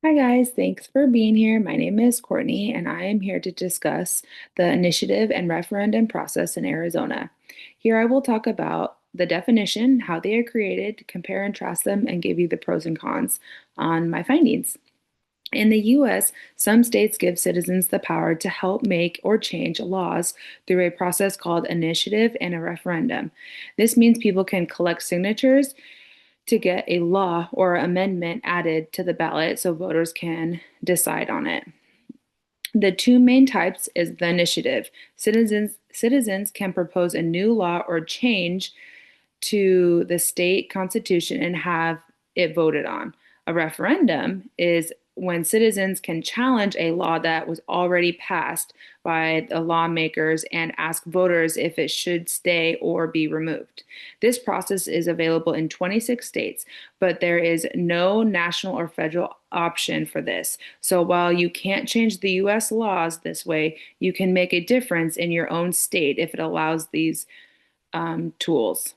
Hi guys, thanks for being here. My name is Courtney, and I am here to discuss the initiative and referendum process in Arizona. Here I will talk about the definition, how they are created, compare and contrast them, and give you the pros and cons on my findings. In the US, some states give citizens the power to help make or change laws through a process called initiative and a referendum. This means people can collect signatures to get a law or amendment added to the ballot so voters can decide on it. The two main types is the initiative. Citizens can propose a new law or change to the state constitution and have it voted on. A referendum is when citizens can challenge a law that was already passed by the lawmakers and ask voters if it should stay or be removed. This process is available in 26 states, but there is no national or federal option for this. So while you can't change the US laws this way, you can make a difference in your own state if it allows these tools.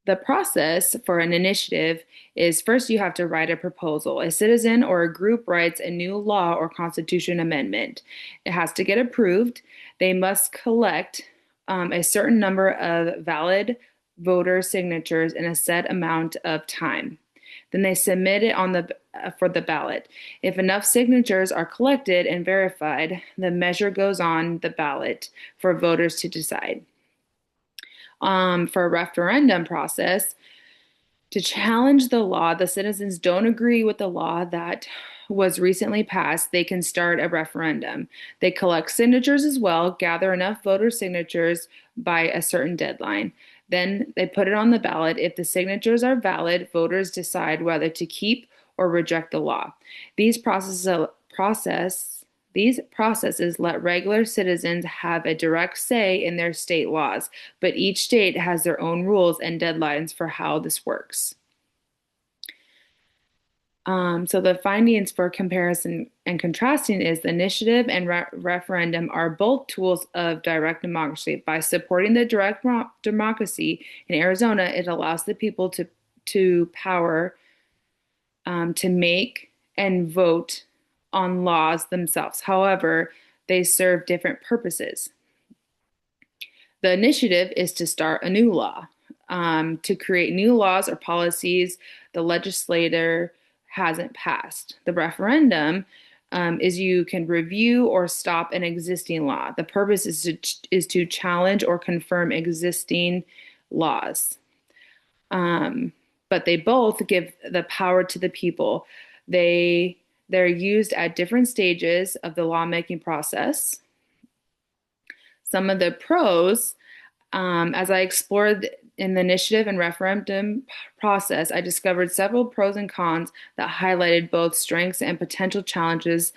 The process for an initiative is first you have to write a proposal. A citizen or a group writes a new law or constitution amendment. It has to get approved. They must collect a certain number of valid voter signatures in a set amount of time. Then they submit it on the for the ballot. If enough signatures are collected and verified, the measure goes on the ballot for voters to decide. For a referendum process, to challenge the law, the citizens don't agree with the law that was recently passed, they can start a referendum. They collect signatures as well, gather enough voter signatures by a certain deadline. Then they put it on the ballot. If the signatures are valid, voters decide whether to keep or reject the law. These process these processes let regular citizens have a direct say in their state laws, but each state has their own rules and deadlines for how this works. So the findings for comparison and contrasting is the initiative and referendum are both tools of direct democracy. By supporting the direct democracy in Arizona, it allows the people to power to make and vote on laws themselves. However, they serve different purposes. The initiative is to start a new law, to create new laws or policies the legislator hasn't passed. The referendum is you can review or stop an existing law. The purpose is to challenge or confirm existing laws. But they both give the power to the people. They're used at different stages of the lawmaking process. Some of the pros, as I explored in the initiative and referendum process, I discovered several pros and cons that highlighted both strengths and potential challenges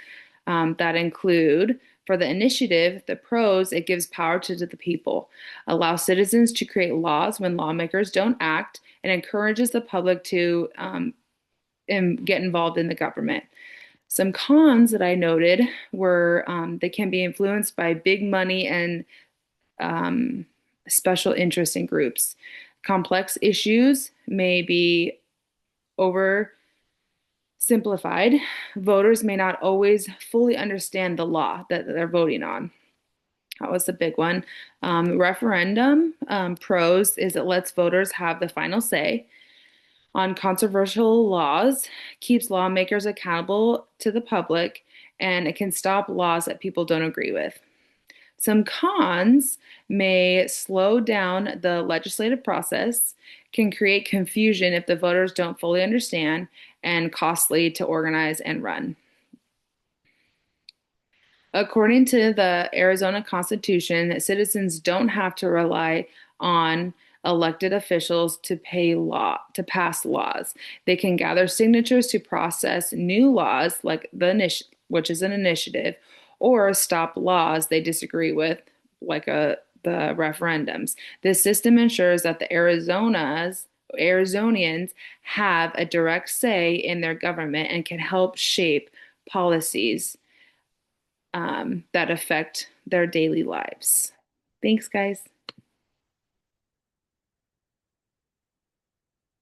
that include for the initiative, the pros, it gives power to the people, allows citizens to create laws when lawmakers don't act, and encourages the public to get involved in the government. Some cons that I noted were they can be influenced by big money and um, special interest in groups. Complex issues may be oversimplified. Voters may not always fully understand the law that they're voting on. That was the big one. Referendum pros is it lets voters have the final say on controversial laws, keeps lawmakers accountable to the public, and it can stop laws that people don't agree with. Some cons may slow down the legislative process, can create confusion if the voters don't fully understand, and costly to organize and run. According to the Arizona Constitution, citizens don't have to rely on elected officials to pass laws. They can gather signatures to process new laws like which is an initiative, or stop laws they disagree with, like the referendums. This system ensures that the Arizonians have a direct say in their government and can help shape policies that affect their daily lives. Thanks, guys.